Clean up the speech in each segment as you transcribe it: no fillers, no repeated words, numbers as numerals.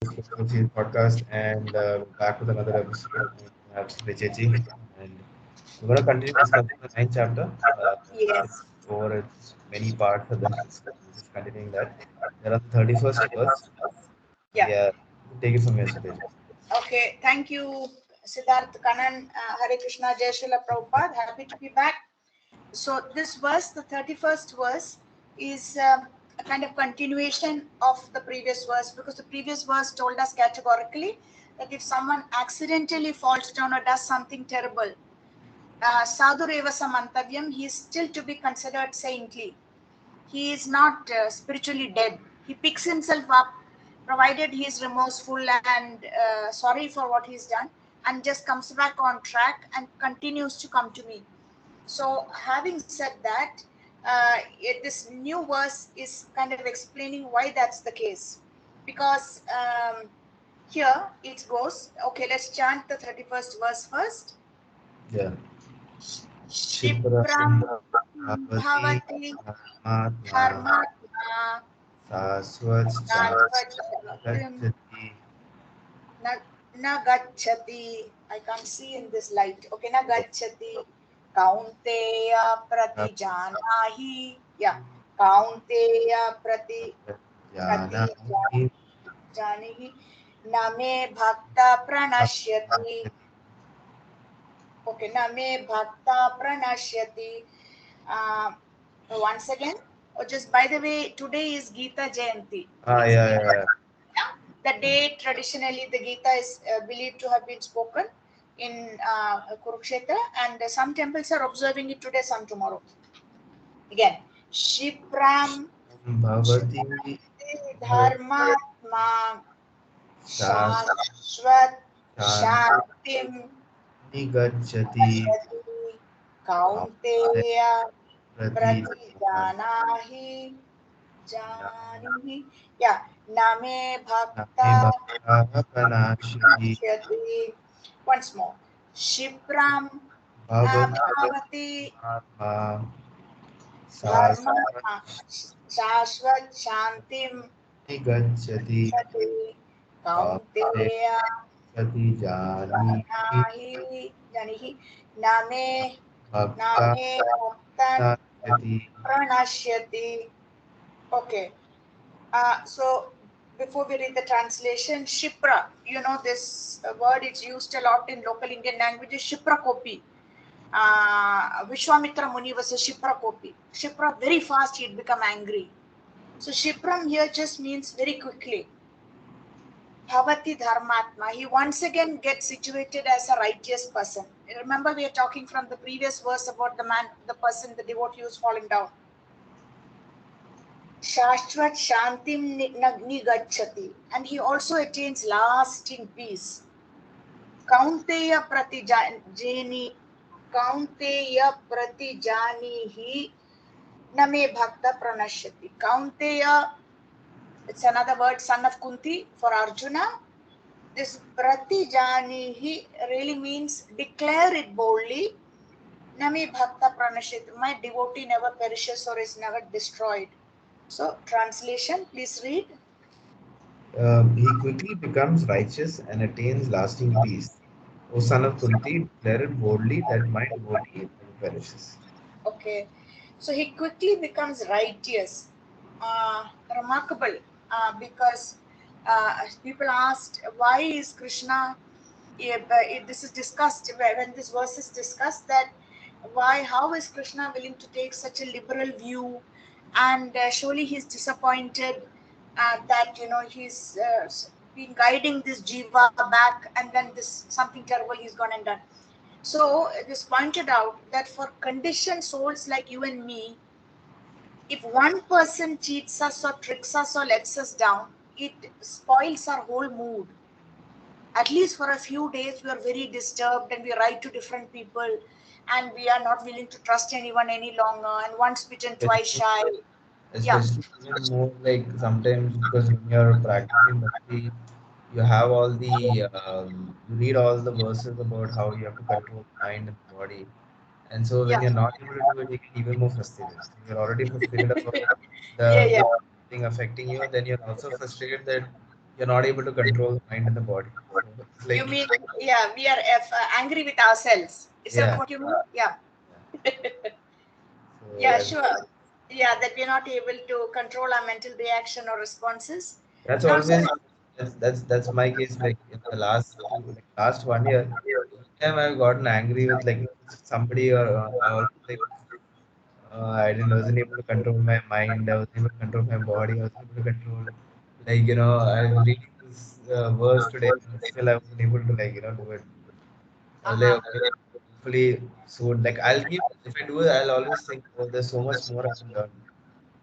Supriya Chechi podcast, and we're back with another episode. I have Supriya Chechi, and we're going to continue discussing the ninth chapter. It's Yes. over its many parts, and then we're just continuing that. We're on the 31st verse. Yeah. Yeah, take it from here, Supriya. Okay. Thank you, Siddharth Kanan. Hare Krishna, Jai Srila Prabhupada. Happy to be back. So, this verse, the 31st verse, is a kind of continuation of the previous verse because the previous verse told us categorically that if someone accidentally falls down or does something terrible, sadhureva samantavyam, he is still to be considered saintly. He is not spiritually dead. He picks himself up, provided he is remorseful and sorry for what he's done, and just comes back on track and continues to come to me. So, having said that, this new verse is kind of explaining why that's the case. Because here it goes, okay, let's chant the 31st verse first. Yeah. Shipram Shipram Bhavati bhavati Dharmatma dharmatma Saswat Sarvajagatim Gachati. na na gacchati. I can't see in this light. Okay, na gacchati. Kaunteya pratijanahi. Yeah. Kaunteya Jana pratijanihi. Na me bhakta pranashyati. Okay, na me bhakta pranashyati. Uh, Once again, just by the way, today is Gita Jayanti. It's Yeah, yeah, the day traditionally the Gita is believed to have been spoken in Kurukshetra, and some temples are observing it today, some tomorrow. Again, Shipram Bhavati Dharmatma Sas Shashvat Shanti Shantim Gachati Gachati Kaunteya Prati Pratijanahi Janihi. Yeah, Name Name Bhakta Bhakta Pranashiti Shyati. Once more. Shipram Bhavati Bhavati Atma Sas Dharma Shashvat Shantim Gachati Sati Kaute Kaunteya Gati Jani Janahi Janihi Name Bhakta Name Bhaktan Pranashiti. Pranashyati. Okay. So before we read the translation, Shipra, this word is used a lot in local Indian languages, Shipra Kopi. Vishwamitra Muni was a Shipra Kopi. Shipra, very fast he'd become angry. So Shipram here just means very quickly. Bhavati Dharmatma, he once again gets situated as a righteous person. Remember, we are talking from the previous verse about the person, the devotee who is falling down. Shashvat Shantim Nigachati, and he also attains lasting peace. Kaunteya Pratijani Kaunteya Pratijanihi Name Bhakta Pranashyati. Kaunteya, it's another word, son of Kunti for Arjuna. This Pratijanihi really means declare it boldly. Name Bhakta Pranashyati. My devotee never perishes or is never destroyed. So, translation, please read. He quickly becomes righteous and attains lasting peace. O son of Kunti, declare it boldly that my devotee never perishes. Okay, so he quickly becomes righteous. Remarkable, because people asked why is Krishna. This is discussed when this verse is discussed, that why, how is Krishna willing to take such a liberal view, and surely he's disappointed that he's been guiding this jiva back, and then this something terrible he's gone and done. So this pointed out that for conditioned souls like you and me, if one person cheats us or tricks us or lets us down, it spoils our whole mood. At least for a few days, we are very disturbed and we write to different people and we are not willing to trust anyone any longer. And once bitten, twice Especially, shy. Yeah, especially even more like sometimes because when you're practicing bhakti, you have all the you read all the verses about how you have to control the mind and the body. And so when yeah, you're not able to do it, you get even more frustrated. So you're already frustrated about yeah, yeah. the thing affecting you, and then you're also frustrated that you're not able to control the mind and the body. So it's You like, mean, yeah, we are angry with ourselves. Is that yeah, what you mean? Yeah. yeah. So Yeah, sure. Yeah, that we're not able to control our mental reaction or responses. that's And also, always, that's my case. Like in the last 1 year, anytime I've gotten angry with like somebody, or I also like I didn't wasn't able to control my mind. I wasn't able to control my body. I wasn't able to control, like, I was reading this verse today, and still I wasn't able to, like, do it. I was like, uh-huh. okay, hopefully soon. Like, I'll keep, if I do it, I'll always think, oh, there's so much more I can learn,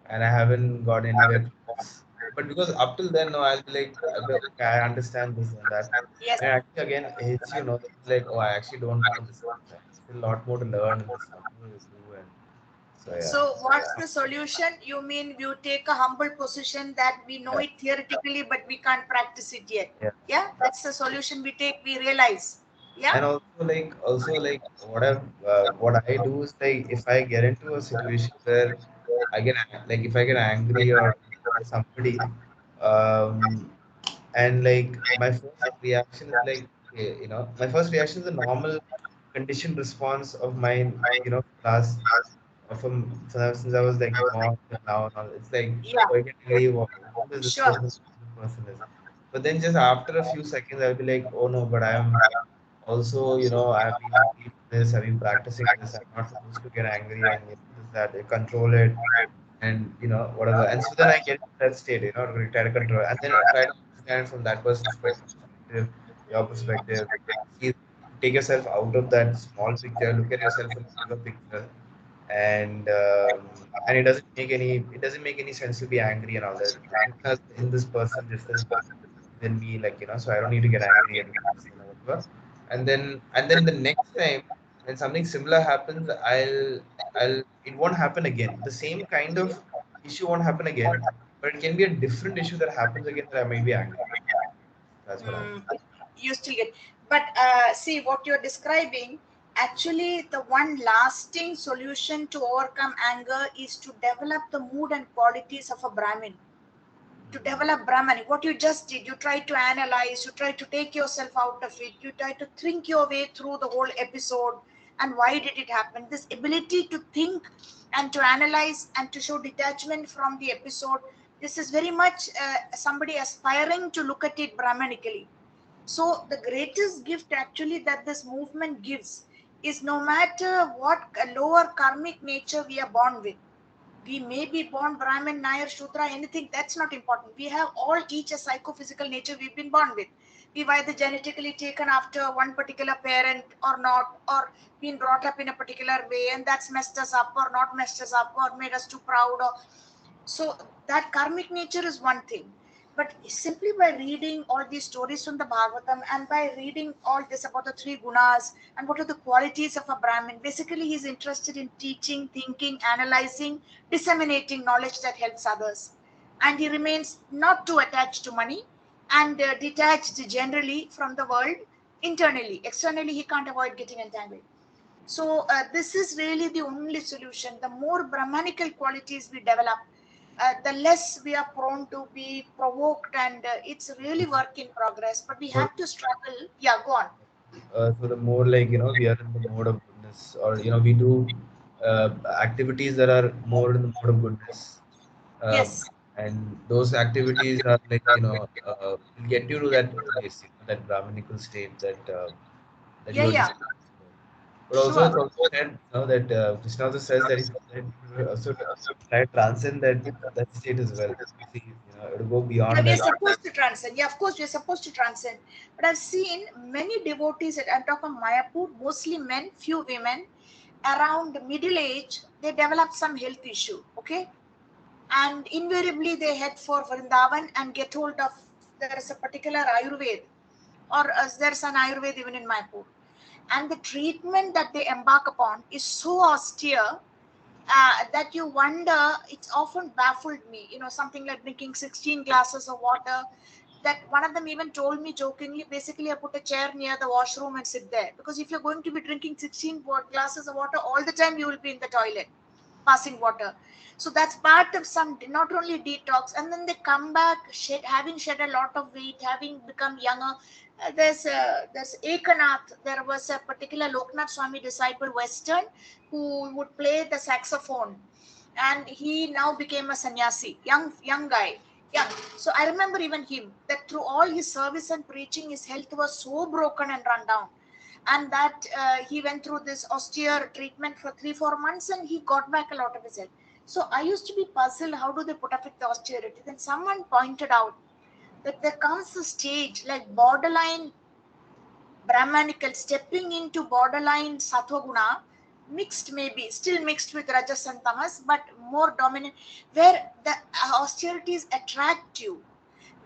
and I haven't got anywhere close. But because up till then, no, I'll be, okay, I understand this and that. Yes. And actually, again, it hits you, that it's like, oh, I actually don't know this much. There's still a lot more to learn, and there's a lot more to do, and so yeah. So, what's the solution? You mean you take a humble position that we know Yeah. it theoretically, but we can't practice it yet. Yeah. Yeah, that's the solution we take. We realize. Yeah. And also like what I do is, like, if I get into a situation where like if I get angry or with somebody, um and like my first reaction is like, okay, my first reaction is a normal conditioned response of mine, last since I was like born till now and all. It's like, Yeah. oh, I get angry, who does this Sure. person is. But then just after a few seconds, I'll be like, oh no, but I'm also, I've been reading this, I've been practicing this. I'm not supposed to get angry, and this, that, I control it, and whatever. And so then I get into that state, try to control, and then I try to understand from that person's perspective, your perspective. See, take yourself out of that small picture, look at yourself in a bigger picture, and it doesn't make any sense to be angry and all that. Krishna is in this person just as much than me, like, so I don't need to get angry at the person or whatever. And then the next time when something similar happens, I'll it won't happen again. The same kind of issue won't happen again, but it can be a different issue that happens again that I might be angry. That's what happens. Mm, you still get, but see what you're describing. Actually, the one lasting solution to overcome anger is to develop the mood and qualities of a Brahmin. To develop Brahman, what you just did, you try to analyze, you try to take yourself out of it, you try to think your way through the whole episode and why did it happen. This ability to think and to analyze and to show detachment from the episode, this is very much somebody aspiring to look at it Brahmanically. So, the greatest gift actually that this movement gives is no matter what lower karmic nature we are born with, we may be born Brahmin, Nair, Shudra, anything, that's not important. We have all each a psychophysical nature we've been born with. We've either genetically taken after one particular parent or not, or been brought up in a particular way, and that's messed us up or not messed us up or made us too proud. Or so that karmic nature is one thing. But simply by reading all these stories from the Bhagavatam and by reading all this about the three gunas and what are the qualities of a Brahmin, basically he's interested in teaching, thinking, analyzing, disseminating knowledge that helps others. And he remains not too attached to money and detached generally from the world internally. Externally, he can't avoid getting entangled. So this is really the only solution. The more Brahmanical qualities we develop, the less we are prone to be provoked, and it's really work in progress. But we More, have to struggle. Yeah, go on. so the more, like, we are in the mode of goodness, or we do activities that are more in the mode of goodness, um, Yes. and those activities are like, will get you to that place, that Brahminical state that Yeah, you were yeah. just talking about. But also, Sure. it's also said, that Krishna also says that you also try to transcend that state as well. See, to go Yeah, beyond we are that. supposed to transcend. Yeah, of course, we are supposed to transcend. But I've seen many devotees at I'm talking Mayapur, mostly men, few women, around middle age, they develop some health issue. Okay, and invariably they head for Vrindavan and get hold of there is a particular Ayurved or there's an Ayurved even in Mayapur. And the treatment that they embark upon is so austere that you wonder, it's often baffled me. Something like drinking 16 glasses of water. That one of them even told me jokingly, basically, I put a chair near the washroom and sit there. Because if you're going to be drinking 16 glasses of water all the time, you will be in the toilet. passing water. So that's part of some, not only detox, and then they come back having shed a lot of weight, having become younger. There's Ekanath. There was a particular Loknath Swami disciple, Western, who would play the saxophone, and he now became a sannyasi, young guy, young. So I remember even him, that through all his service and preaching, his health was so broken and run down, and that he went through this austere treatment for 3-4 months, and he got back a lot of his health. So I used to be puzzled, how do they put up with the austerity? Then someone pointed out that there comes a stage like borderline Brahmanical, stepping into borderline Sattva Guna, mixed, maybe still mixed with Rajas and Tamas, but more dominant, where the austerities attract you.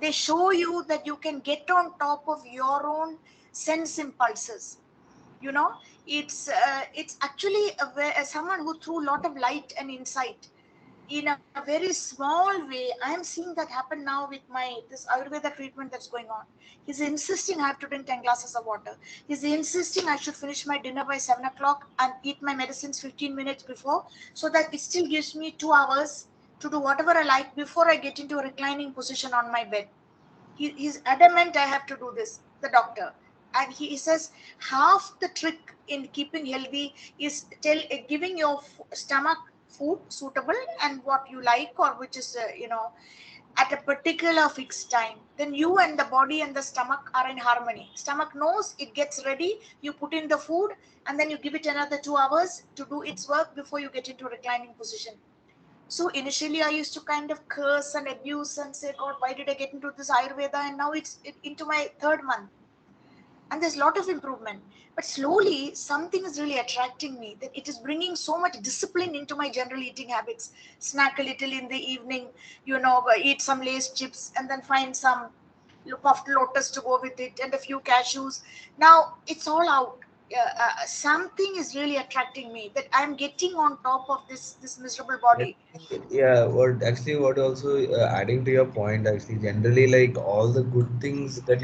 They show you that you can get on top of your own sense impulses. You know, it's actually someone who threw a lot of light and insight in a very small way. I am seeing that happen now with my this Ayurveda treatment that's going on. He's insisting I have to drink 10 glasses of water. He's insisting I should finish my dinner by 7 o'clock and eat my medicines 15 minutes before, so that it still gives me 2 hours to do whatever I like before I get into a reclining position on my bed. He's adamant I have to do this, the doctor. And he says half the trick in keeping healthy is giving your stomach food suitable and what you like, or which is at a particular fixed time. Then you and the body and the stomach are in harmony. Stomach knows, it gets ready, you put in the food, and then you give it another 2 hours to do its work before you get into reclining position. So initially I used to kind of curse and abuse and say, God, why did I get into this Ayurveda? And now it's into my third month. And there's a lot of improvement. But slowly something is really attracting me, that it is bringing so much discipline into my general eating habits. Snack a little in the evening, eat some Lay's chips, and then find some puffed lotus to go with it, and a few cashews. Now it's all out. Something is really attracting me, that I'm getting on top of this miserable body. Yeah, what also adding to your point, actually, generally, like all the good things that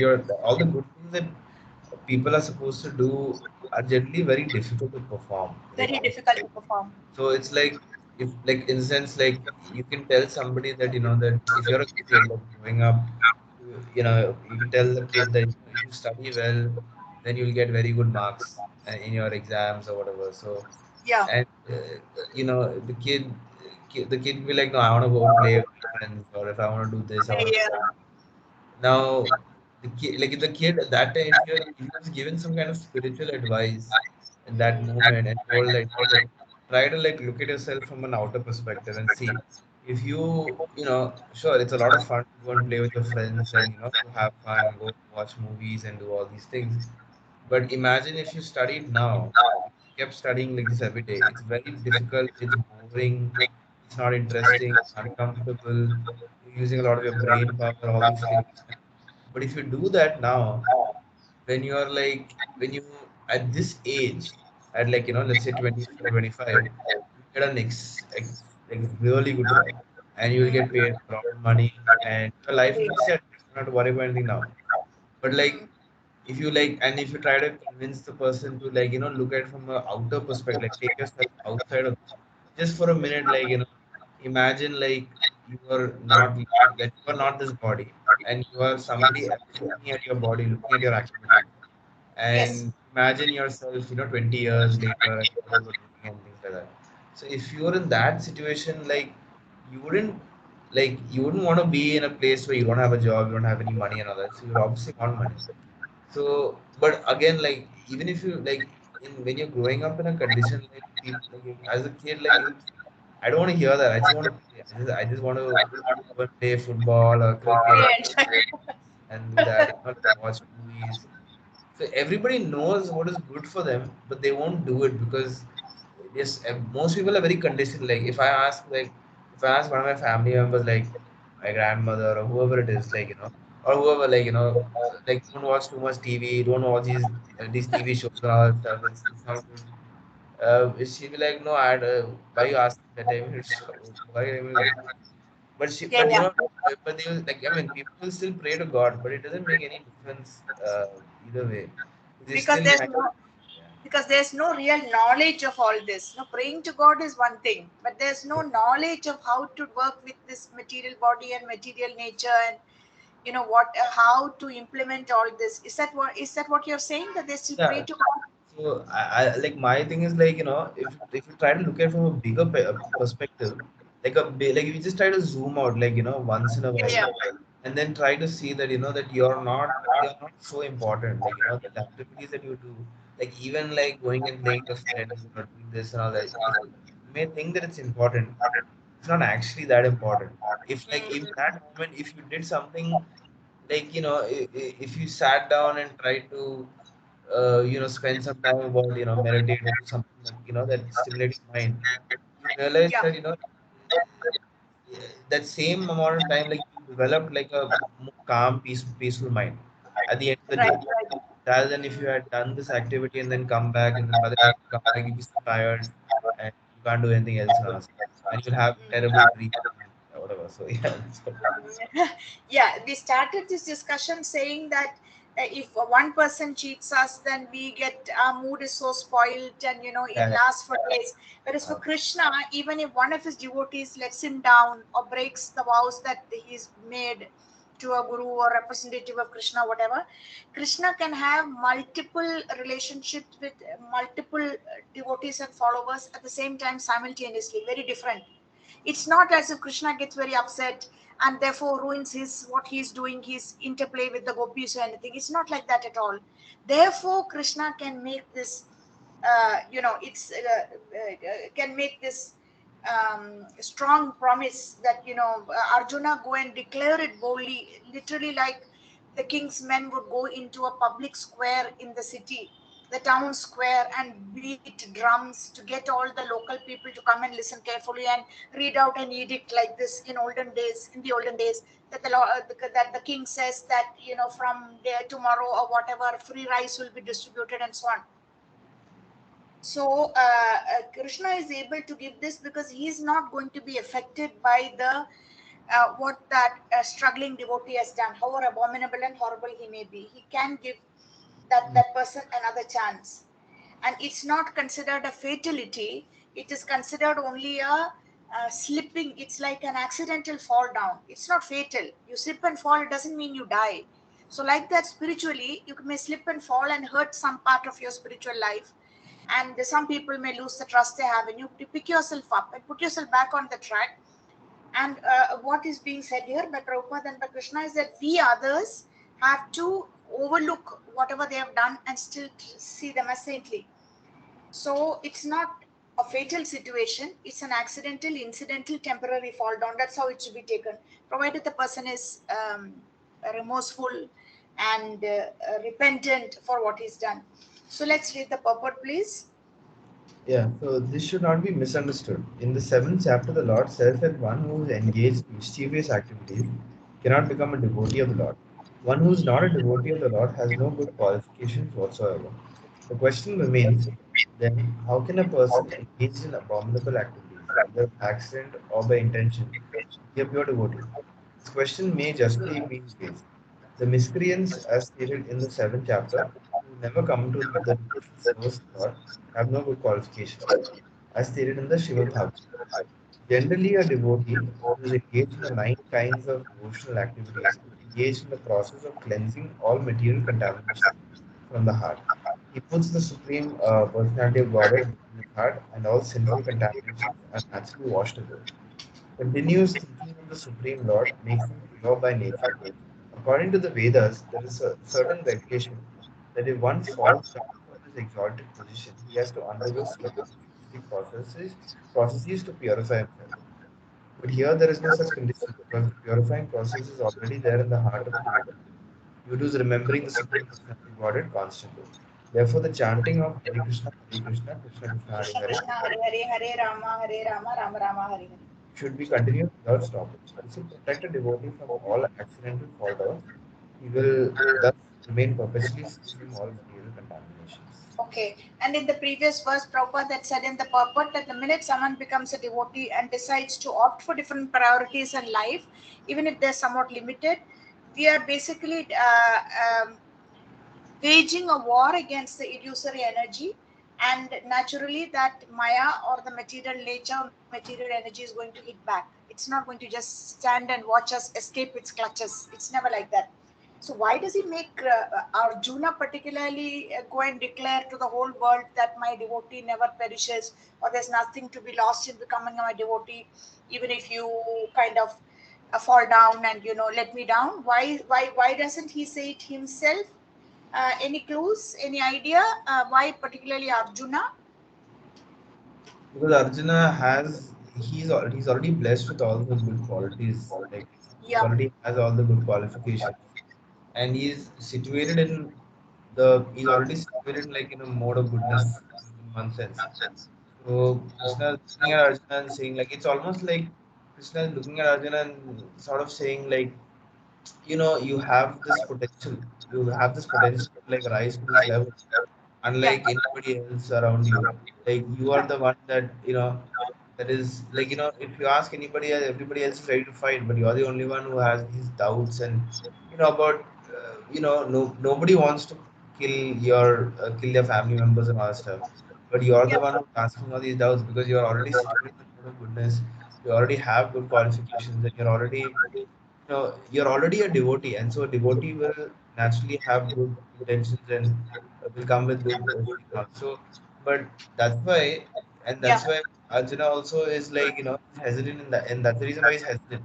people are supposed to do are generally very difficult to perform. Like Very difficult honestly, to perform. so it's like, if like in the sense, like you can tell somebody that that if you're a kid like growing up, you can tell the kid that if you study well, then you'll get very good marks in your exams or whatever. So, Yeah. and the kid will be like, no, I want to go play with my friends, or if I want to do this, I want to do that. Yeah. Now, the kid at that time, if he was given some kind of spiritual advice in that moment and told like, look, try to like look at yourself from an outer perspective and see if sure, it's a lot of fun to go and play with your friends and to have fun, go watch movies and do all these things. But imagine if you studied now, if you kept studying like this every day. It's very difficult, it's boring, it's not interesting, it's uncomfortable, you're using a lot of your brain power, all these things. But if you do that now, when you at this age, at like, let's say 24, 25, you get an like really good job and you will get paid a lot of money and your life will be set. You don't have to worry about anything now. But like, if you try to convince the person to like look at it from a outer perspective, like take yourself outside of just for a minute, like imagine like you are not this body, and you are somebody else looking at your body, looking at your activities, Yes. and imagine yourself 20 years later and what you were doing and things like that. So if you're in that situation, like you wouldn't you wouldn't want to be in a place where you don't have a job, you don't have any money and all that, so you obviously want money. So, but again, like even if you when you're growing up in a condition like people, like as a kid, like you think, I don't want to hear that. I just want to play. I just want to go and play football or cricket Brilliant. and do that. Watch movies. So everybody knows what is good for them, but they won't do it because yes, most people are very conditioned. Like if I ask one of my family members, like my grandmother or whoever it is, like or whoever, like don't watch too much TV, don't watch these TV shows and all that stuff. It's not good. She'll be like, no, why you asking that? I mean, why I mean, Yeah, but yeah. but they will, like, I mean, people will still pray to God, but it doesn't make any difference either way. They Because still there's kind of, no yeah. because there's no real knowledge of all this. No, praying to God is one thing, but there's no knowledge of how to work with this material body and material nature, and what, how to implement all this. Is that what you're saying, that they still pray Yeah. to God? So I like my thing is like, if you try to look at it from a bigger perspective, like if you just try to zoom out, like, once in a Yeah, while, yeah, and then try to see that, that you're not so important, like, the activities that you do, like even like going and playing with friends, doing this and all that. If you may think that it's important, it's not actually that important. If like in that moment, if you did something like, if you sat down and tried to spend some time about, meditate or do something that, that stimulates your mind, you realize yeah, that, that same amount of time, like you developed like a more calm, peaceful mind at the end of the right, day, right. rather than if you had done this activity and then come back, and then by the time you come back, you'll be so tired and you can't do anything else now. And you'll have terrible dreams and whatever. So yeah, that's what. Yeah, we started this discussion saying that if one person cheats us, then we get, our mood is so spoiled, and it Yeah, lasts for days. Whereas for Krishna, even if one of his devotees lets him down or breaks the vows that he's made to a guru or representative of Krishna, whatever, Krishna can have multiple relationships with multiple devotees and followers at the same time simultaneously, very different. It's not as if Krishna gets very upset and therefore ruins his what he's doing, his interplay with the gopis or anything. It's not like that at all. Therefore, Krishna can make this, it's can make this strong promise that, Arjuna, go and declare it boldly, literally like the king's men would go into a public square in the city, the town square, and beat drums to get all the local people to come and listen carefully and read out an edict like this in the olden days, that that the king says that, from there tomorrow or whatever, free rice will be distributed and so on. So Krishna is able to give this because he is not going to be affected by the what that struggling devotee has done, however abominable and horrible he may be. He can give that person another chance, and it's not considered a fatality. It is considered only a slipping. It's like an accidental fall down. It's not fatal. You slip and fall, it doesn't mean you die. So like that, spiritually you may slip and fall and hurt some part of your spiritual life, and some people may lose the trust they have in you. You pick yourself up and put yourself back on the track. And what is being said here by Prabhupada and by Krishna is that we others have to overlook whatever they have done and still see them as saintly. So it's not a fatal situation, it's an accidental, incidental, temporary fall down. That's how it should be taken, provided the person is remorseful and repentant for what he's done. So let's read the purport, please. Yeah, so this should not be misunderstood. In the seventh chapter, the Lord says that one who is engaged in mischievous activities cannot become a devotee of the Lord. One who is not a devotee of the Lord has no good qualifications whatsoever. The question remains then, how can a person engaged in abominable activities, either by accident or by intention, be a pure devotee? This question may justly be raised. The miscreants, as stated in the seventh chapter, who never come to the devotional service of God, have no good qualifications, as stated in the Shiva Bhagavad. Generally, a devotee who is engaged in the nine kinds of devotional activities is engaged in the process of cleansing all material contamination from the heart. He puts the Supreme Personality of Godhead in his heart, and all sinful contaminations are naturally washed away. Continuous thinking of the Supreme Lord makes him pure by nature. According to the Vedas, there is a certain regulation that if one falls down from this exalted position, he has to undergo certain ritualistic processes to purify himself. But here there is no such condition because the purifying process is already there in the heart of the devotee due to his remembering the Supreme Personality of Godhead constantly. Therefore, the chanting of Hare Krishna, Krishna Krishna, Hare Krishna Hare Krishna, Hare Hare, Hare Rama, Rama Rama, Hare Hare. should be continued without stopping. This will protect a devotee from all accidental fall downs. He will thus remain perpetually free from all material contaminations. Okay, and in the previous verse, Prabhupada that said in the purport that the minute someone becomes a devotee and decides to opt for different priorities in life, even if they're somewhat limited, we are basically waging a war against the illusory energy, and naturally that maya or the material nature, material energy is going to hit back. It's not going to just stand and watch us escape its clutches. It's never like that. So why does he make Arjuna particularly go and declare to the whole world that my devotee never perishes, or there's nothing to be lost in becoming my devotee, even if you kind of fall down and let me down? Why doesn't he say it himself? Any clues? Any idea? Why particularly Arjuna? Because Arjuna has he's already blessed with all the good qualities. Like he Yeah, already has all the good qualifications, and he's already situated in like in a mode of goodness in one sense. So Krishna is looking at Arjuna and saying like it's almost like Krishna is looking at Arjuna and sort of saying like, you have this potential. You have this potential to like rise to this level, yeah, unlike anybody else around you. Like you are yeah, the one that is like, if you ask anybody else, everybody else is ready to fight, but you're the only one who has these doubts and about no nobody wants to kill your family members and all that stuff, but you're yeah. the one who's asking all these doubts because you're already situated in the mode of goodness. You already have good qualifications, and you're already a devotee, and so a devotee will naturally have good intentions and will come with good feeling also. But that's why, and Yeah. that's why Arjuna also is like, he's hesitant in that, and that's the reason why he's hesitant.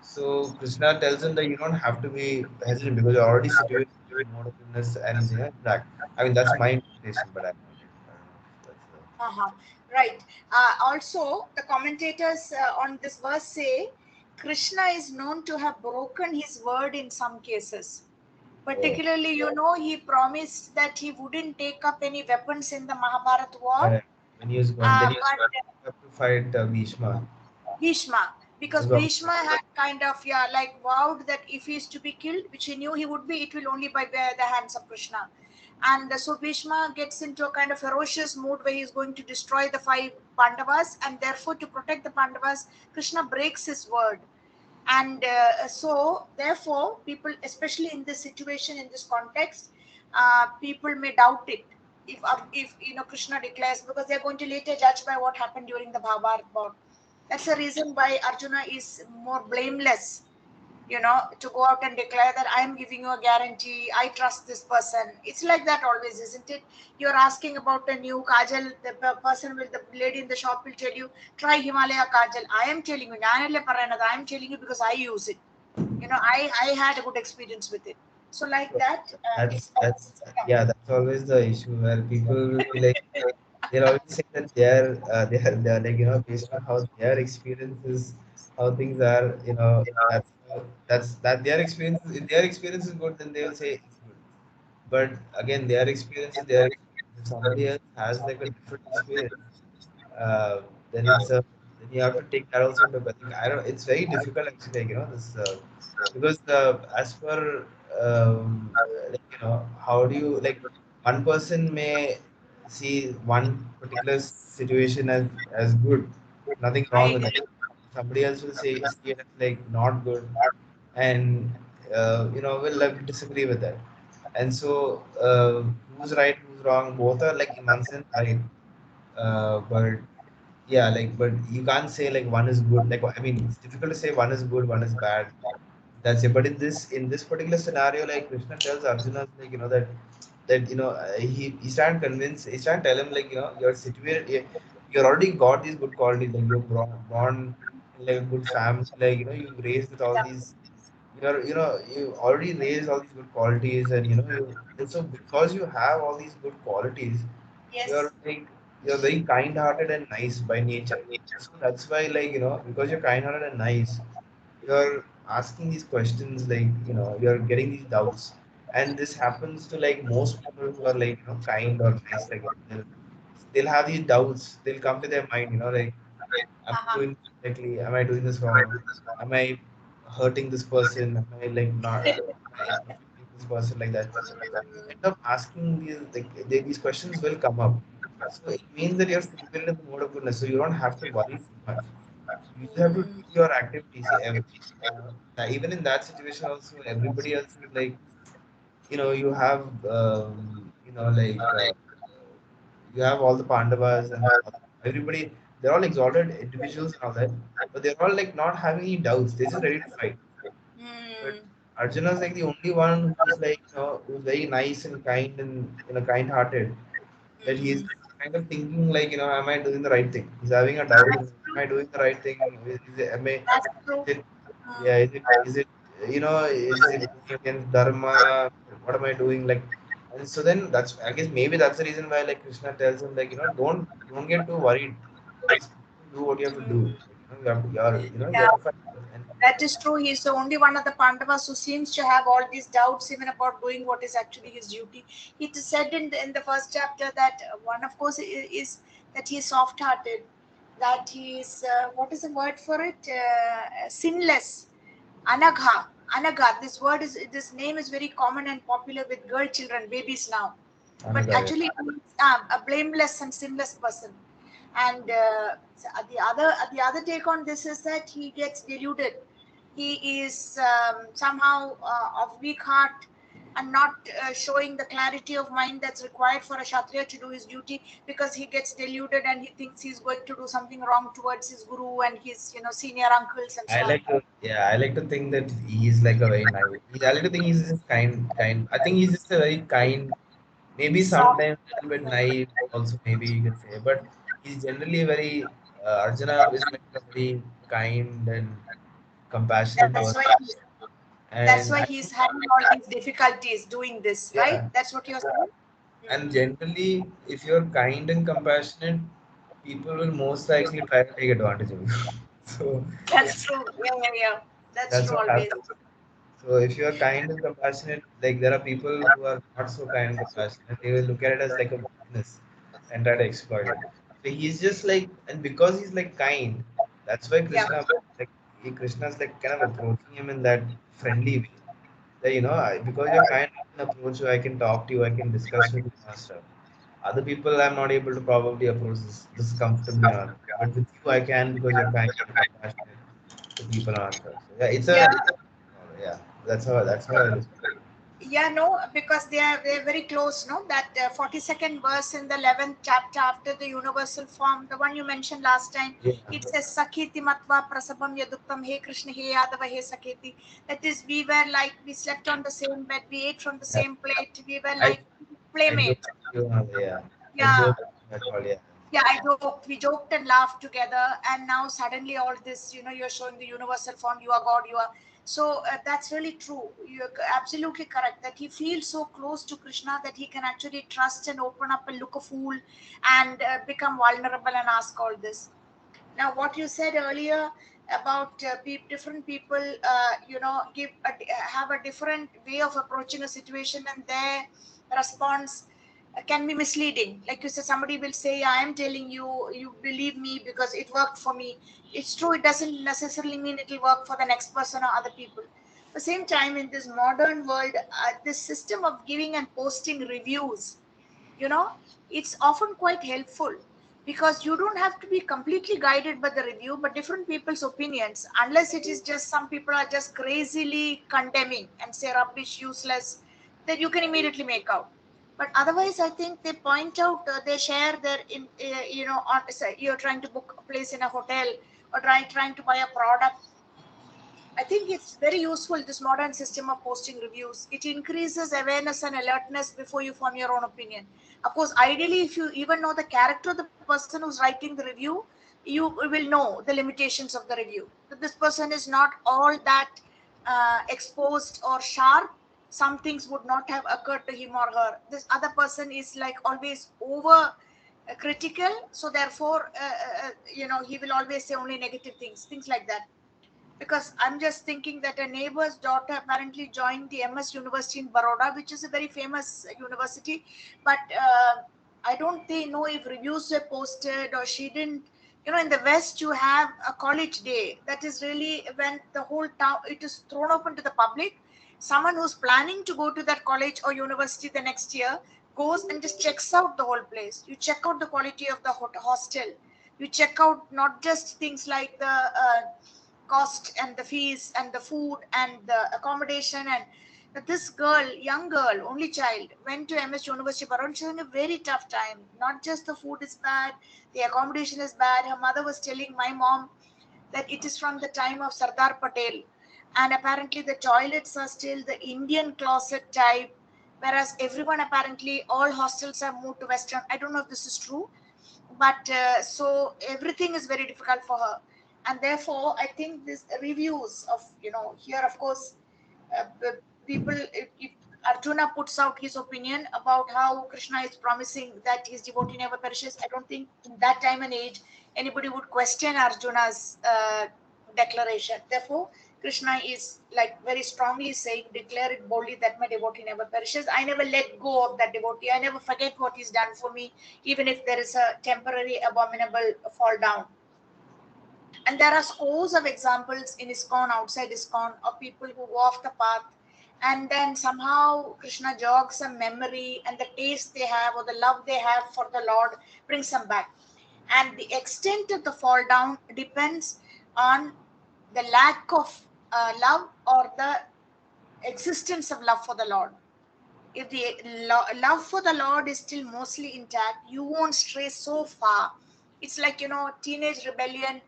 So Krishna tells him that you don't have to be hesitant because you're already situated in mode of goodness and interact. I mean, that's my interpretation, but I don't know if that's Uh-huh. Right. Also, the commentators on this verse say Krishna is known to have broken his word in some cases. oh, Particularly, he promised that he wouldn't take up any weapons in the Mahabharata war. yeah. When he was going, then he was But going up to fight Bhishma. Bhishma, He because was already Bhishma had kind of, yeah, like vowed that if he is to be killed, which he knew he would be, it will only by the hands of Krishna. And so Bhishma gets into a kind of ferocious mood where he's going to destroy the five Pandavas, and therefore to protect the Pandavas, Krishna breaks his word. And so therefore people, especially in this situation, in this context, people may doubt it if Krishna declares, because they're going to later judge by what happened during the Bhagavad Gita. That's the reason why Arjuna is more blameless, to go out and declare that I am giving you a guarantee, I trust this person. It's like that always, isn't it? You're asking about a new kajal, the person will, the lady in the shop will tell you, try Himalaya kajal. I am telling you, I am telling you because I use it. I had a good experience with it. So like so that, that's yeah, that's always the issue where people will be like they'll always say that they're like based on how their experiences, how things are, that their experience, if their experience is good, then they will say it's good. But again, their experience is their experience. If somebody else has like a different experience, uh, then then you have to take that also into account. Like, I don't. It's very difficult actually. Like, this because as per like, how do you like one person may see one particular situation as good, nothing I wrong with that. agree. Somebody else will see it as like not good, and will like disagree with that. And so who's right, who's wrong? Both are like in one sense right, but yeah, like, but you can't say like one is good. Like, I mean, it's difficult to say one is good, one is bad. That's it. But in this particular scenario, like Krishna tells Arjuna, like, that he's trying to convince, he's trying to tell him like, you're situated, you're already got these good qualities. Like you're born in like a good family. Like you raised with all Yeah. these. You already raised all these good qualities, and so because you have all these good qualities, Yes. you're like you're very kind-hearted and nice by nature. So that's why, like, because you're kind-hearted and nice, you're asking these questions, like, you're getting these doubts. And this happens to like most people who are like, kind or nice, like, they'll have these doubts. They'll come to their mind, like, am I Uh-huh. doing this correctly? Am I doing this wrong? Am I hurting this person? Am I like not am I inconveniencing this person, like that? So you end up asking these, like, these questions will come up. So it means that you're situated in the mode of goodness. So you don't have to worry so much. You just have to do Mm, your activities. Even in that situation, also everybody else is like, you have, like. you have all the Pandavas and everybody. They're all exalted individuals and all that, but they're all like not having any doubts. They're just ready to fight. But Mm, Arjuna's like the only one who's like, who's very nice and kind and kind-hearted. That he's mm. kind of thinking like, am I doing the right thing? He's having a doubt in, That's am true. I doing the right thing? That's Is true. it, Mm. yeah, is it going against Dharma? What am I doing? Like, and so then I guess maybe that's the reason why like Krishna tells him like, don't get too worried. Just do what you have to Mm. do. Like, you Yeah, have to fight. And that is true. He's the only one of the Pandavas who seems to have all these doubts even about doing what is actually his duty. It is said in the first chapter that one, of course, is that he is soft-hearted, that he is, what is the word for it? Sinless. Anagha. Anagha. This name is very common and popular with girl children, babies now. But Anagaya. actually, it means a blameless and sinless person. And the other take on this is that he gets deluded. He is somehow of weak heart and not showing the clarity of mind that's required for a kshatriya to do his duty, because he gets deluded and he thinks he's going to do something wrong towards his guru and his senior uncles and so on. I like to think that he's like a very nice. I like to think he's just kind. I think he's just a very kind, maybe Soft sometimes a little bit person. naive, also maybe you could say, but he's generally very. Arjuna is like a very kind and compassionate That's person, why he's that's and why I he's think having all these difficulties doing this, right? yeah, That's what you're saying. and Mm. generally, if you're kind and compassionate, people will most likely try to take advantage of you. So That's true. Yeah, yeah, yeah. That's that's true what always. happens. So if you are kind and compassionate, like there are people who are not so kind and compassionate, they will look at it as like a weakness and try to exploit it. So he's just like, and because he's like kind, that's why Yeah. Krishna's like kind of approaching him in that friendly way. That because you're kind, I can approach you, I can talk to you, I can discuss with you and stuff. Other people, I'm not able to probably approach this comfortably and all. But with you, I can because you're kind and compassionate to people and stuff. So yeah, Yeah. yeah, that's how I look. Yeah, no, because they're very close, no? That 42nd verse in the 11th chapter after the universal form, the one you mentioned last time, Yeah, it says Sakiti Matva Prasabam Yaduktam He Krishna He Yadava He Sakiti. That is, we were like, we slept on the same bed, we ate from the yeah. same plate, we were I like I joked playmate. with you on yeah. I Yeah. joked with you at all, yeah. Yeah, we joked and laughed together, and now suddenly all this, you're showing the universal form, you are God, you are. So that's really true. You're absolutely correct that he feels so close to Krishna that he can actually trust and open up and look a fool and become vulnerable and ask all this. Now, what you said earlier about different people, have a different way of approaching a situation, and their response can be misleading. Like you said, somebody will say, "I am telling you, you believe me because it worked for me." It's true. It doesn't necessarily mean it will work for the next person or other people. At the same time, in this modern world, this system of giving and posting reviews, you know it's often quite helpful, because you don't have to be completely guided by the review but different people's opinions, unless it is just some people are just crazily condemning and say rubbish, useless, that you can immediately make out. But otherwise, I think they point out, they share their on, say you're trying to book a place in a hotel, or trying to buy a product. I think it's very useful, this modern system of posting reviews. It increases awareness and alertness before you form your own opinion. Of course, ideally, if you even know the character of the person who's writing the review, you will know the limitations of the review. That this person is not all that exposed or sharp. Some things would not have occurred to him or her. This other person is like always over critical, so therefore, he will always say only negative things like that. Because I'm just thinking that a neighbor's daughter apparently joined the MS University in Baroda, which is a very famous university. But I don't know if reviews were posted or she didn't. In the West, you have a college day. That is really when the whole town, it is thrown open to the public. Someone who's planning to go to that college or university the next year goes and just checks out the whole place. You check out the quality of the hostel. You check out not just things like the cost and the fees and the food and the accommodation, and that this girl, young girl, only child, went to MS University Baroda. She's having a very tough time. Not just the food is bad, the accommodation is bad. Her mother was telling my mom that it is from the time of Sardar Patel. And apparently the toilets are still the Indian closet type, whereas everyone apparently, all hostels have moved to Western. I don't know if this is true, but so everything is very difficult for her. And therefore, I think these reviews of, here, of course, people, if Arjuna puts out his opinion about how Krishna is promising that his devotee never perishes, I don't think in that time and age anybody would question Arjuna's declaration. Therefore, Krishna is like very strongly saying, declare it boldly that my devotee never perishes. I never let go of that devotee. I never forget what he's done for me, even if there is a temporary abominable fall down. And there are scores of examples in ISKCON, outside ISKCON, of people who go off the path, and then somehow Krishna jogs a memory, and the taste they have or the love they have for the Lord brings them back. And the extent of the fall down depends on the lack of love or the existence of love for the Lord. If the love for the Lord is still mostly intact, you won't stray so far. It's like, teenage rebellion.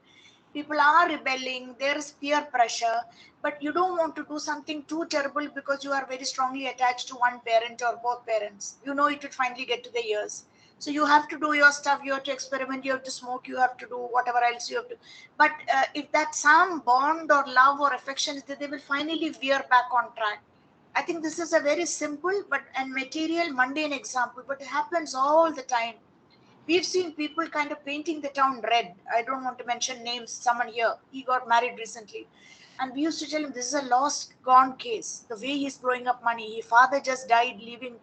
People are rebelling, there is peer pressure, but you don't want to do something too terrible because you are very strongly attached to one parent or both parents. You know it would finally get to the ears. So you have to do your stuff, you have to experiment, you have to smoke, you have to do whatever else you have to. But if that some bond or love or affection is there, they will finally veer back on track. I think this is a very simple but and material mundane example, but it happens all the time. We've seen people kind of painting the town red. I don't want to mention names. Someone here, he got married recently. And we used to tell him this is a lost, gone case. The way he's blowing up money. His father just died, leaving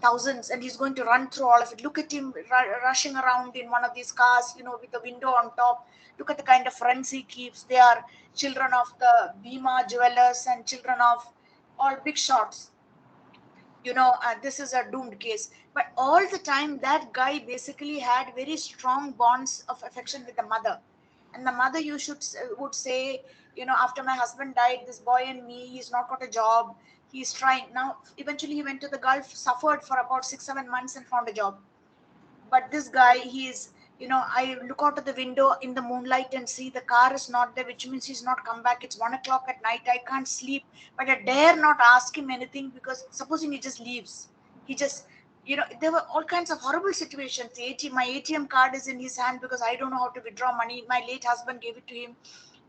thousands, and he's going to run through all of it. Look at him rushing around in one of these cars, with the window on top. Look at the kind of friends he keeps. They are children of the Bima jewelers and children of all big shots. This is a doomed case. But all the time that guy basically had very strong bonds of affection with the mother. And the mother, you would say, after my husband died, this boy and me, he's not got a job, he's trying. Now eventually he went to the Gulf, suffered for about 6-7 months and found a job. But this guy, I look out of the window in the moonlight and see the car is not there, which means he's not come back. It's 1 o'clock at night, I can't sleep, but I dare not ask him anything, because supposing he just leaves, he just, there were all kinds of horrible situations. My ATM card is in his hand because I don't know how to withdraw money, my late husband gave it to him.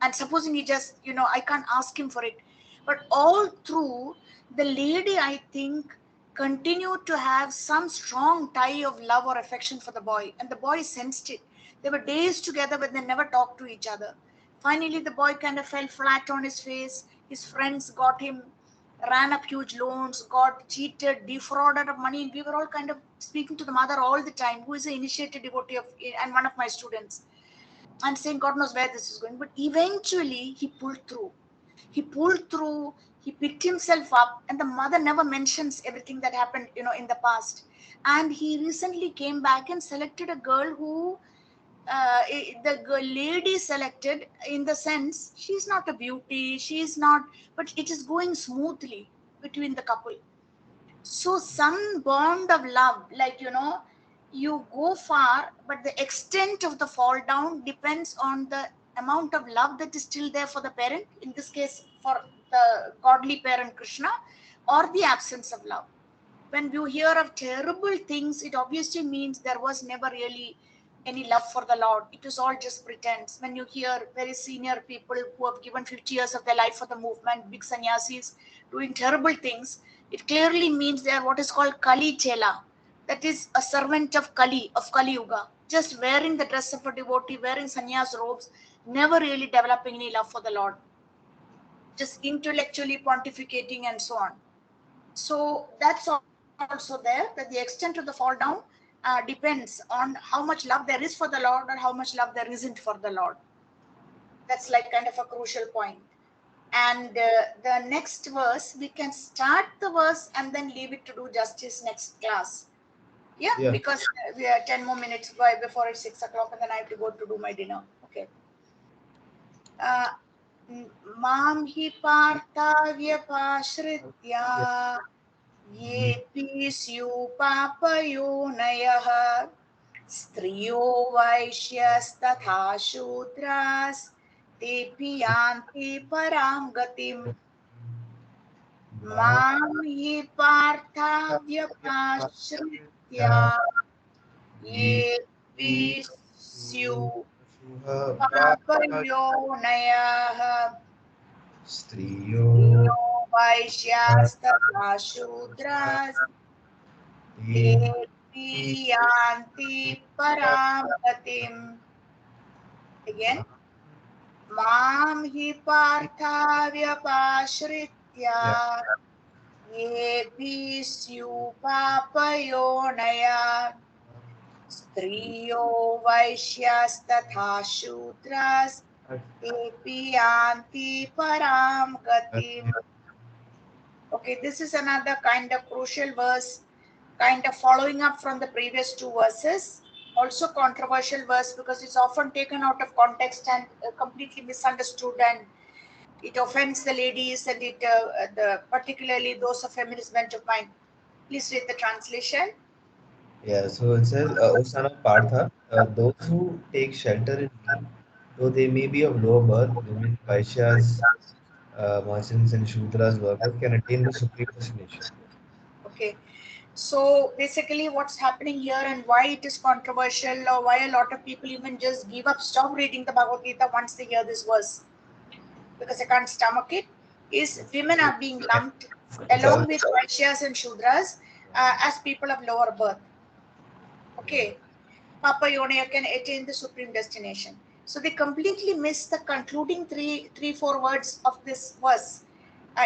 And supposing he just, I can't ask him for it. But all through, the lady, I think, continued to have some strong tie of love or affection for the boy, and the boy sensed it. There were days together when they never talked to each other. Finally, the boy kind of fell flat on his face. His friends got him, ran up huge loans, got cheated, defrauded of money, and we were all kind of speaking to the mother all the time, who is an initiated devotee of, and one of my students, and saying, God knows where this is going. But eventually, he pulled through. He pulled through. He picked himself up, and the mother never mentions everything that happened, in the past. And he recently came back and selected a girl who, lady selected, in the sense, she's not a beauty, she's not, but it is going smoothly between the couple. So some bond of love, like, you go far, but the extent of the fall down depends on the amount of love that is still there for the parent, in this case for the godly parent Krishna, or the absence of love. When you hear of terrible things, it obviously means there was never really any love for the Lord. It is all just pretense. When you hear very senior people who have given 50 years of their life for the movement, big sannyasis, doing terrible things, it clearly means they are what is called Kali Chela. That is a servant of Kali Yuga. Just wearing the dress of a devotee, wearing sannyas robes, never really developing any love for the Lord. Just intellectually pontificating and so on. So that's also there, that the extent of the fall down depends on how much love there is for the Lord or how much love there isn't for the Lord. That's like kind of a crucial point. And the next verse, we can start the verse and then leave it to do justice next class. Yeah, Yeah. because we are 10 more minutes before it's 6 o'clock, and then I have to go to do my dinner. Okay. मां हि पार्थाव्यपाश्रित्य Ye येऽपि स्युः पापयोनयः स्त्रियो वैश्यस्तथा शूद्रास्तेऽपि यान्ति परां गतिम् Ma मां हि पार्थाव्यपाश्रित्य Ye येऽपि स्युः Pa पापयोनयः Striyo स्त्रियो वैश्यास्तथा शूद्रास्तेऽपि यान्ति परां गतिम् Again, मां हि पार्थाव्यपाश्रित्य Yeah. येऽपि स्युः पापयोनयः स्त्रियो वैश्यास्तथा शूद्रास्तेऽपि यान्ति परां गतिम्. Okay, this is another kind of crucial verse, kind of following up from the previous two verses. Also controversial verse because it's often taken out of context and completely misunderstood, and it offends the ladies and particularly those of feminist bent of mind. Please read the translation. Yeah, so it says, O son of Partha, those who take shelter in me, though they may be of low birth, women, Vaishyas, merchants, and Shudras workers, can attain the supreme destination. Okay. So basically, what's happening here and why it is controversial, or why a lot of people even just give up, stop reading the Bhagavad Gita once they hear this verse, because they can't stomach it, is women are being lumped It's along all, with Vaishyas and Shudras as people of lower birth. yeah. Okay. Papa Yonaya can attain the supreme destination. So they completely miss the concluding four words of this verse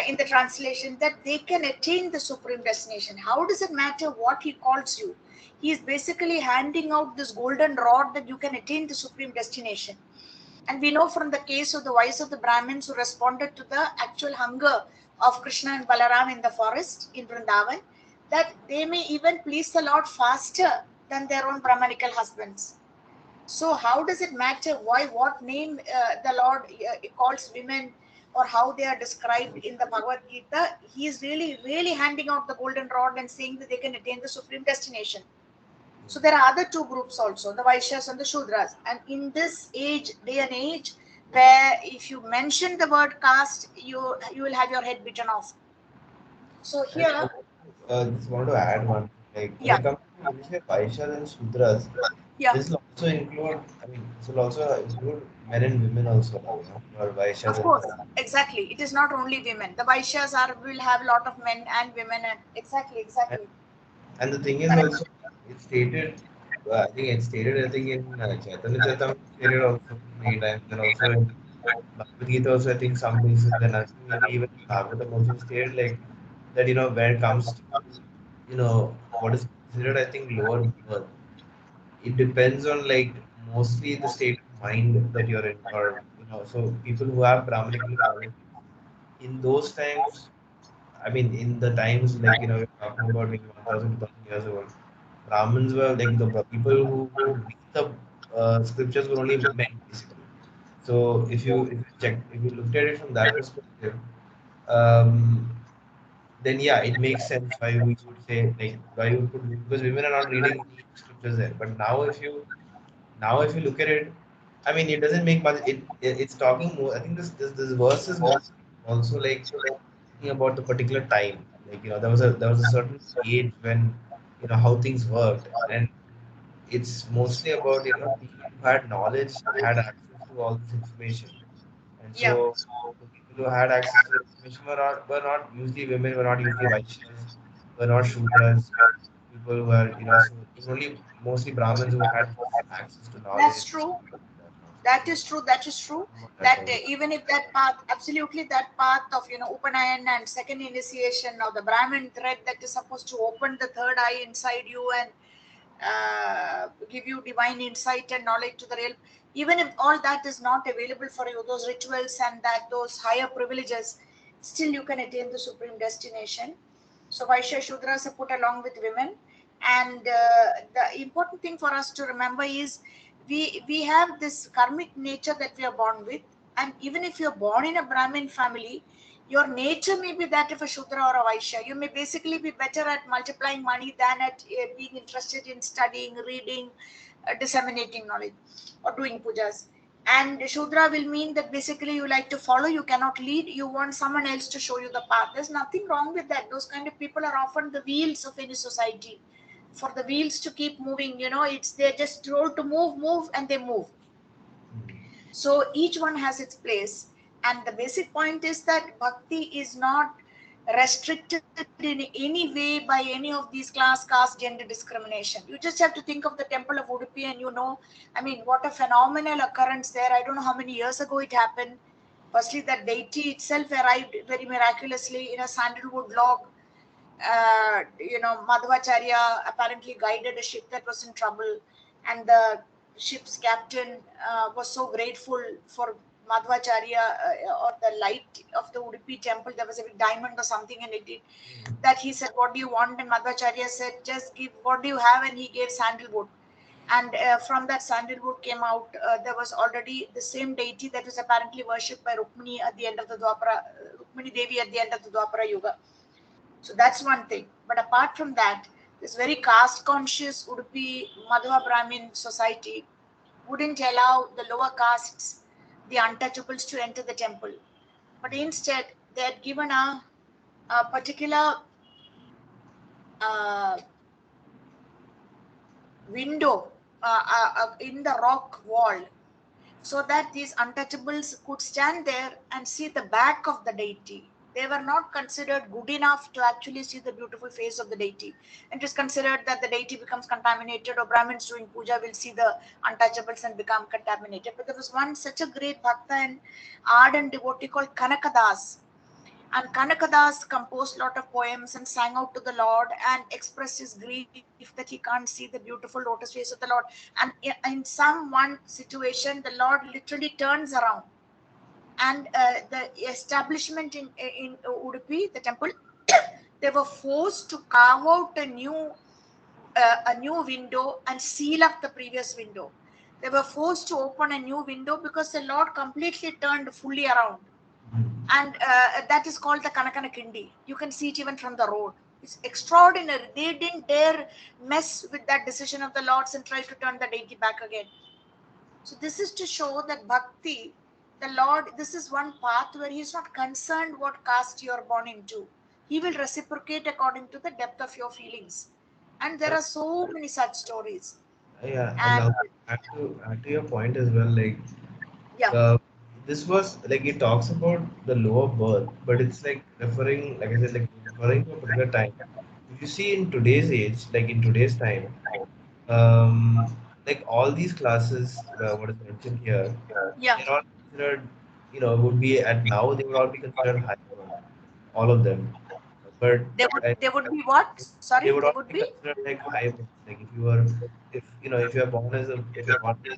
in the translation, that they can attain the supreme destination. How does it matter what he calls you? He is basically handing out this golden rod that you can attain the supreme destination. And we know from the case of the wives of the Brahmins who responded to the actual hunger of Krishna and Balaram in the forest in Vrindavan, that they may even please the Lord faster than their own Brahmanical husbands. So, how does it matter what name the Lord calls women, or how they are described in the Bhagavad Gita? He is really, really handing out the golden rod and saying that they can attain the supreme destination. So there are other two groups also, the Vaishyas and the Shudras. And in this day and age, where if you mention the word caste, you will have your head bitten off. So And here, just want to add one thing, like when yeah, it comes to when you say Vaishyas and Shudras, yeah, this will also include, I mean, this will also include men and women also, or Vaishyas of and course, exactly. It is not only women. The Vaishyas are will have a lot of men and women, and exactly, and, exactly. and the thing is Correct. also, it's stated, I think in Chaitanya Charitamrita stated also many times, and also in Bhagavad Gita also, I think some places, and I think maybe even in Bhagavatam also stated like that, when it comes to, what is considered, I think, lower birth, it depends on like mostly the state of mind that you're in, or, so people who have Brahmanical qualities in those times, I mean, in the times like, we're talking about maybe 1,000, 2,000 years ago, Brahmins were like the people who could read the scriptures were only men, basically. So if you looked at it from that perspective, um, then yeah, it makes sense why we would say like why you would put, because women are not reading scriptures there. But now if you look at it, I mean, it doesn't make much. It's talking more. I think this verse is more also like talking about the particular time. Like, there was a certain age when, how things worked, and it's mostly about, people who had knowledge had access to all this information. And Yeah, so the people who had access to the information were not usually women, were not usually Vaishyas, were not Shudras. People who were, so it was only mostly Brahmins who had access to that's knowledge. true. That now. That So is true. That is true. about that That only. even if that path, absolutely that path of Upanayan and second initiation, or the Brahmin thread that is supposed to open the third eye inside you and give you divine insight and knowledge to the real. Even if all that is not available for you, those rituals and those higher privileges, still you can attain the supreme destination. So Vaishya Shudras are put along with women, and the important thing for us to remember is we have this karmic nature that we are born with. And even if you're born in a Brahmin family, your nature may be that of a Shudra or a Vaishya. You may basically be better at multiplying money than at being interested in studying, reading, disseminating knowledge, or doing pujas. And Shudra will mean that basically you like to follow, you cannot lead, you want someone else to show you the path. There's nothing wrong with that. Those kind of people are often the wheels of any society. For the wheels to keep moving, it's they're just told to move, move, and they move. Mm. So each one has its place. And the basic point is that bhakti is not restricted in any way by any of these class, caste, gender discrimination. You just have to think of the temple of Udupi and I mean, what a phenomenal occurrence there. I don't know how many years ago it happened. Firstly, that deity itself arrived very miraculously in a sandalwood log. Madhvacharya apparently guided a ship that was in trouble, and the ship's captain was so grateful for Madhvacharya, or the light of the Udupi temple. There was a big diamond or something, and that he said, "What do you want?" And Madhvacharya said, "Just give. What do you have?" And he gave sandalwood. And from that sandalwood came out, there was already the same deity that was apparently worshipped by Rukmini at the end of the Dwapara, Rukmini Devi at the end of the Dwapara Yuga. So that's one thing. But apart from that, this very caste conscious Udupi Madhva Brahmin society wouldn't allow the lower castes, the untouchables, to enter the temple. But instead, they had given a particular uh, window in the rock wall, so that these untouchables could stand there and see the back of the deity. They were not considered good enough to actually see the beautiful face of the deity. And it is considered that the deity becomes contaminated, or Brahmins doing puja will see the untouchables and become contaminated. But there was one such a great bhakta and ardent devotee called Kanakadas, and Kanakadas composed a lot of poems and sang out to the Lord and expressed his grief that he can't see the beautiful lotus face of the Lord. And in some one situation, the Lord literally turns around, and the establishment in Udupi, the temple, they were forced to carve out a new window and seal up the previous window. They were forced to open a new window because the Lord completely turned fully around, Mm. and that is called the Kanakana Kindi. You can see it even from the road. It's extraordinary. They didn't dare mess with that decision of the Lord's and try to turn the deity back again. So this is to show that bhakti, the Lord, this is one path where He is not concerned what caste you are born into. He will reciprocate according to the depth of your feelings. And there Uh, are so many such stories. yeah, and And now add to your point as well, like yeah, uh, this was like it talks about the lower birth, but it's like referring, like I said, like referring to a particular time. If you see in today's age, like in today's time, like all these classes, what is mentioned here, yeah. they're all considered, would be at now they would all be considered high birth, all of them. But They would be what? Sorry, they they would would all be be. considered like high birth. Like if you were, if you're born as a, if you're born as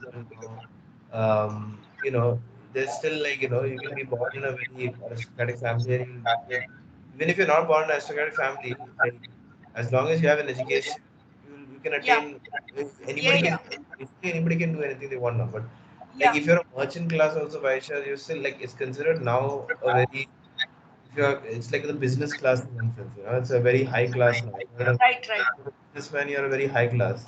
a, there's still like, you can be born in a very aristocratic family, and even if you're not born in an aristocratic family, like as long as you have an education, you can Yeah, attain. If yeah, anybody can, yeah, basically anybody can do anything they want now. But like yeah. if you're a merchant class also, Vaishya, you're still like it's considered now a very, if you're, it's like the business class in one sense, it's a very high class now. Right, right. You're a businessman, you're a very high class.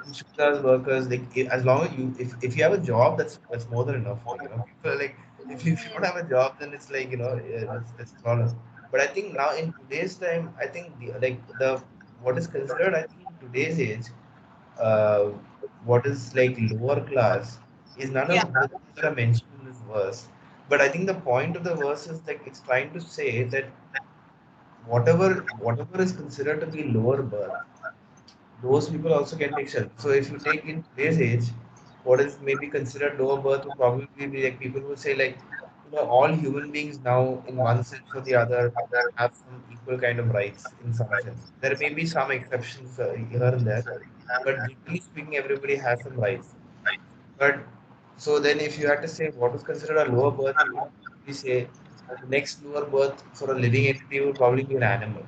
In Shudras workers, like as long as you, if you have a job, that's more than enough. Like people are like, if you don't have a job, then it's like, that's a problem. But I think now in today's time, I think the what is considered, I think in today's age, uh, what is like lower class is none Yeah, of the things that are mentioned in this verse. But I think the point of the verse is like it's trying to say that whatever is considered to be lower birth, those people also can take shelter. So if you take in today's age, what is maybe considered lower birth would probably be like people who say like, all human beings now in one sense or the other have some equal kind of rights in some sense. There may be some exceptions here and there, but generally speaking, everybody has some rights. But so then, if you had to say what is considered a lower birth, you would probably say the next lower birth for a living entity would probably be an animal.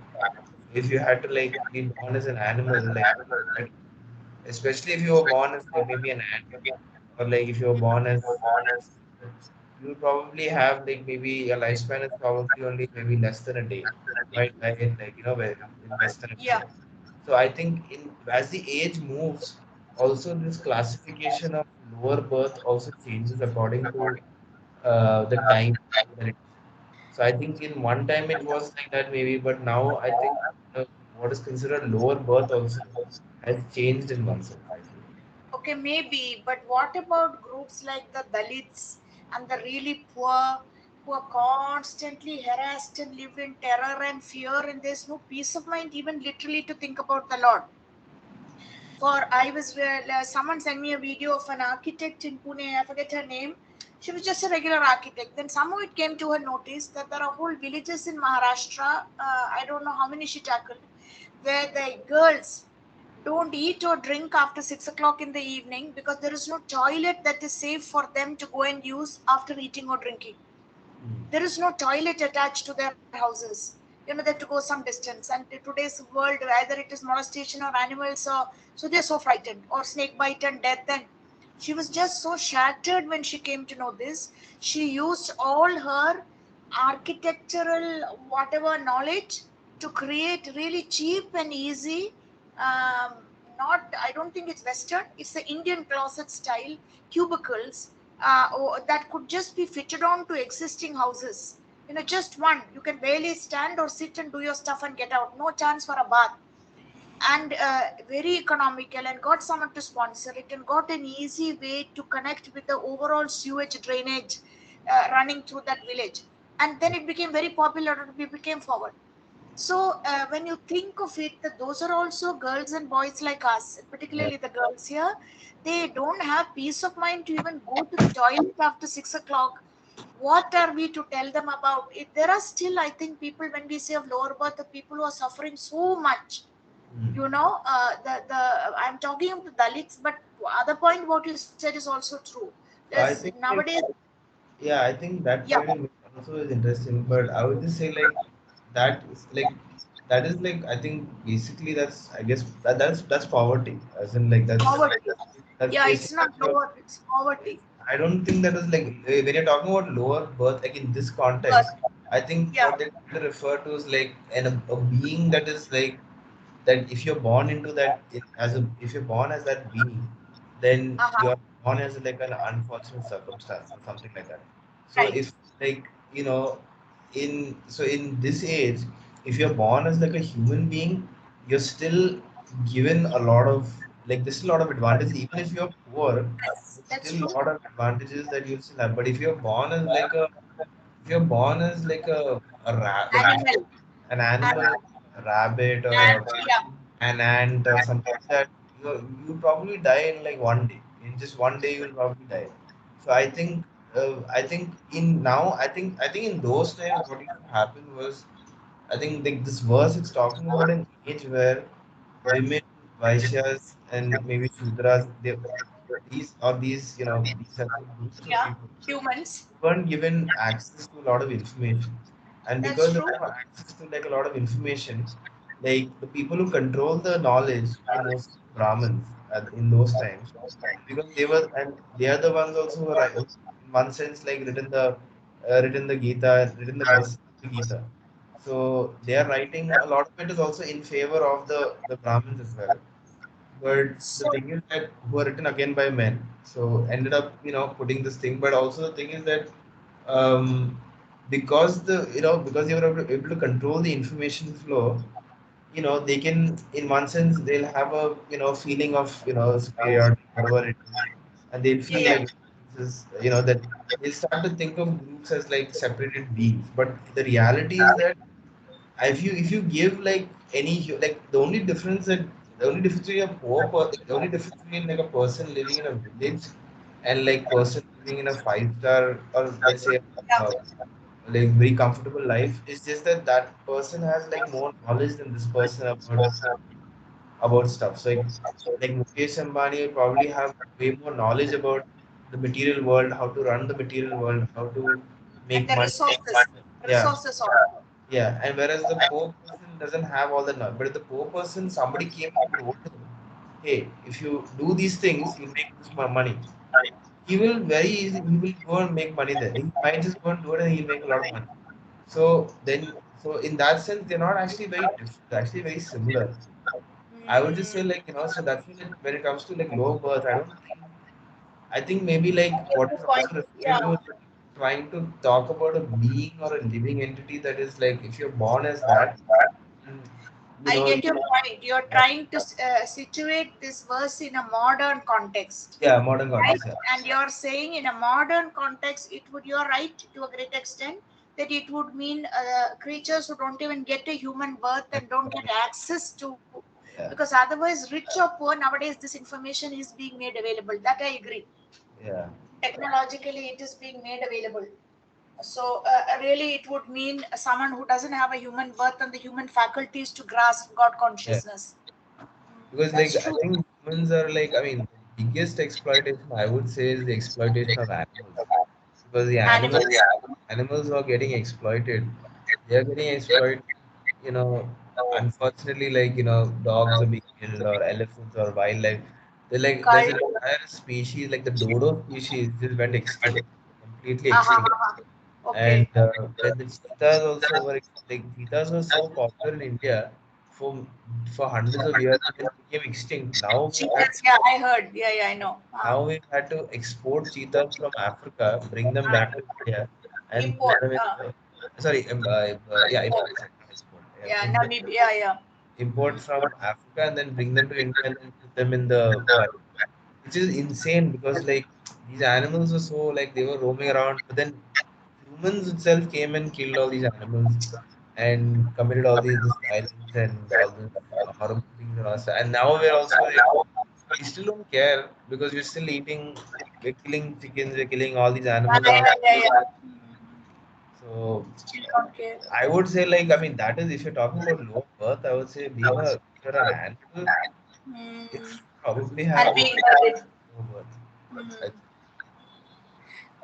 If you had to like be born as an animal, like especially if you were born as like maybe an ant, or like if you were born as you probably have like maybe a lifespan is probably only maybe less than a day. You might die in like in less than a Yeah. day. So I think in as the age moves, also this classification of lower birth also changes according to the time that it is. So I think in one time it was like that maybe, but now I think what is considered lower birth also has changed in oneself, I feel. Okay, maybe, but what about groups like the Dalits and the really poor who are constantly harassed and live in terror and fear, and there's no peace of mind, even literally to think about the Lord? For I was someone sent me a video of an architect in Pune. I forget her name. She was just a regular architect. Then somehow it came to her notice that there are whole villages in Maharashtra. I don't know how many she tackled, where the girls don't eat or drink after 6 o'clock in the evening because there is no toilet that is safe for them to go and use after eating or drinking. Hmm. There is no toilet attached to their houses. They have to go some distance, and in today's world either it is molestation or animals, or so they're so frightened, or snake bite and death. And she was just so shattered when she came to know this. She used all her architectural whatever knowledge to create really cheap and easy, um, not, I don't think it's western, it's the Indian closet style cubicles, that could just be fitted on to existing houses. Just one. You can barely stand or sit and do your stuff and get out. No chance for a bath. And very economical, and got someone to sponsor it, and got an easy way to connect with the overall sewage drainage running through that village. And then it became very popular, and we became forward. So when you think of it, that those are also girls and boys like us, Yeah. particularly the girls here. They don't have peace of mind to even go to the toilet after 6 o'clock. What are we to tell them about it? There are still, I think, people, when we say of lower birth, the people who are suffering so much. Hmm. The I'm talking of the Dalits, but other point what you said is also true. There's So I think nowadays, like yeah, I think that yeah, point in also is interesting, but I would just say like that is like that is like I think basically that's I guess that's poverty, as in like poverty. that's Yeah, it's basically not lower, it's poverty. I don't think that is like when you're talking about lower birth, like in this But context, I think yeah, what they try to refer to is like a being that is like that if you're born into that as a if you're born as that being, then uh-huh, you're born as like an unfortunate circumstance or something like that. So right. if like in this age, if you're born as like a human being, you're still given a lot of like there's a lot of advantages. Even if you're poor, Yes, there's that's still a true. lot of advantages that you'll still have. But if you're born as like a if you're born as like a rat like if Animal. an animal, Uh, a rabbit or and yeah, an ant or something like that, you probably die in like one day. In just one day, you'll probably die. So I think in now, I think in those times, what used to happen was, I think like this verse is talking about an age where women, Vaishyas, and maybe Shudras, these are like groups of yeah, people humans. weren't given access to a lot of information. And That's because they true. don't have access to like a lot of information, like the people who control the knowledge were mostly Brahmins in those times, because they are the ones also who are in one sense like written the Gita, written the verse of the Gita. So they are writing a lot of it is also in favor of the Brahmins as well. But the So thing is that who are written again by men. So ended up, putting this thing. But also the thing is that because because they were able to control the information flow, they can in one sense they'll have a feeling of superiority, whatever it is, and they'll yeah, feel yeah, like this is that they'll start to think of groups as like separated beings. But the reality is that if you give like like the only difference between the only difference between like a person living in a village and like person living in a five-star or let's say yeah. uh, like very comfortable life is just that that person has like more knowledge than this person about stuff. So like Mukesh Ambani will probably have way more knowledge about the material world, how to run the material world, how to And make the money. Yeah. resources also. Yeah, and whereas the poor person doesn't have all the knowledge, but if the poor person, somebody came and told him, "Hey, if you do these things, you make this money." he will very easy, he will go and make money there. He might just go and do it and he'll make a lot of money. So then, so in that sense, they're not actually very different, they're actually very similar. I would just say like, so that's why like, when it comes to like low birth, I think maybe like what Good is point. also referring to Yeah. is like trying to talk about a being or a living entity that is like, if you're born as that, then, I you, get your point. You're trying to situate this verse in a modern context, yeah, modern right? context, yeah. And you're saying in a modern context, it would, you're right to a great extent, that it would mean creatures who don't even get a human birth and don't get access to, Yeah, because otherwise, rich or poor, nowadays, this information is being made available. That I agree. yeah, Technologically, it is being made available. So, really, it would mean someone who doesn't have a human birth and the human faculties to grasp God yeah. consciousness. Because That's like I true. think humans are like, I mean, the biggest exploitation I would say is the exploitation of animals. Because the Animals. animals are getting exploited. They are getting exploited, you know, unfortunately, like, dogs are being killed or elephants or wildlife. They're like, there's Correct. an entire species, like the dodo species, just went extinct, completely Ha, ha, extinct. ha, ha. And Okay. then the cheetahs also were like cheetahs were so popular in India for hundreds of years and then became extinct. Cheetahs. Yeah, I heard. Yeah, yeah, I know. Now we've had to export cheetahs from Africa, bring them back to India, and put Import. them in the, sorry, yeah, Import. import, sorry, not export. Yeah, Yeah, Namibia. Yeah. import from Africa and then bring them to India and then put them in the wild, which is insane because like these animals were so like they were roaming around, but then humans itself came and killed all these animals and committed all these this violence and all this horrible things on us. And now we're also like we still don't care because we're still eating, we're killing chickens, we're killing all these Yeah, animals yeah, on our yeah, yeah. so Still don't care. I would say like I mean that is if you're talking about low birth, I would say being a if you're an animal, you Hmm. should probably have And low being married. birth. I,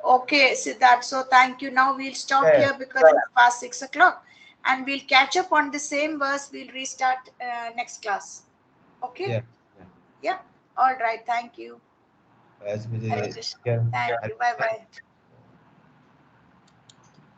Okay, Siddharth. So thank you. Now we'll stop yeah, here because it's past 6 o'clock, and we'll catch up on the same verse. We'll restart next class. Okay. yeah, yeah. Yeah. All right. Thank you. As with Hare the Krishna. yeah, Thank you. Bye bye.